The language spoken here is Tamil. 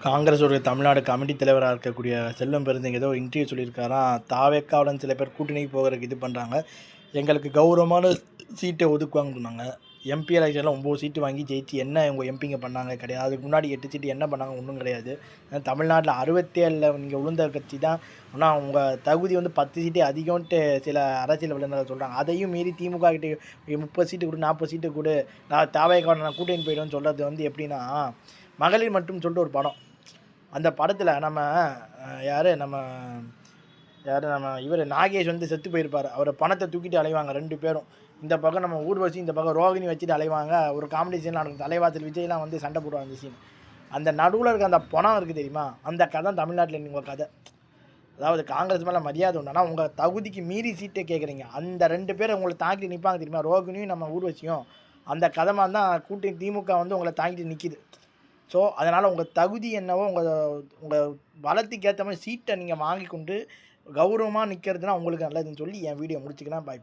காங்கிரஸ் ஒரு தமிழ்நாடு கமிட்டி தலைவராக இருக்கக்கூடிய செல்வம் பெருந்தங்க ஏதோ இன்டர்வியூ சொல்லியிருக்காராம். தாவேக்காவுடன் சில பேர் கூட்டணிக்கு போகிறதுக்கு இது பண்ணுறாங்க, எங்களுக்கு கௌரவமான சீட்டை ஒதுக்குவாங்கன்னு சொன்னாங்க. எம்பி எலெக்ஷனில் 9 சீட்டு வாங்கி ஜெயிச்சு என்ன உங்கள் எம்பிங்க பண்ணாங்க? கிடையாது. அதுக்கு முன்னாடி 8 சீட்டு என்ன பண்ணாங்க? ஒன்றும் கிடையாது. தமிழ்நாட்டில் 67 நீங்கள் உளுந்த கட்சி தான். ஆனால் உங்கள் தகுதி 10 சீட்டு அதிகம்ன்ட்டு சில அரசியல் வல்லுநர்கள் சொல்கிறாங்க. அதையும் மீறி திமுக கிட்ட 30 சீட்டு கொடு, 40 சீட்டு கொடு, நான் தாவேக்காவோட நான் கூட்டணி போயிடுவேன்னு சொல்கிறது எப்படின்னா, மகளிர் மட்டும் சொல்லிட்டு ஒரு படம். அந்த படத்தில் நம்ம இவர் நாகேஷ் செத்து போயிருப்பார். அவரை பணத்தை தூக்கிட்டு அலைவாங்க 2 பேரும். இந்த பக்கம் நம்ம ஊர்வசி, இந்த பக்கம் ரோகிணி வச்சுட்டு அலைவாங்க. ஒரு காமெடி சீன் நடக்கும். தலைவாசல் விஜய்லாம் சண்டை போடுவாங்க. அந்த சீன், அந்த நடுவில் இருக்க அந்த பணம் இருக்குது தெரியுமா, அந்த கதை தமிழ்நாட்டில் உங்கள் கதை. அதாவது காங்கிரஸ் மேலே மரியாதை உண்டு, ஆனால் உங்கள் தகுதிக்கு மீறி சீட்டை கேட்குறீங்க. அந்த 2 பேரை உங்களை தாங்கிட்டு நிற்பாங்க தெரியுமா, ரோகிணியும் நம்ம ஊர்வசியும். அந்த கதை மாதிரி தான் கூட்டணி திமுக உங்களை தாங்கிட்டு நிற்கிது. ஸோ அதனால் உங்கள் தகுதி என்னவோ, உங்கள் பலத்துக்கு ஏற்ற மாதிரி சீட்டை நீங்கள் வாங்கி கொண்டு கௌரவமாக நிற்கிறதுனா உங்களுக்கு நல்லதுன்னு சொல்லி என் வீடியோ முடிச்சுக்கிறேன். பாய்.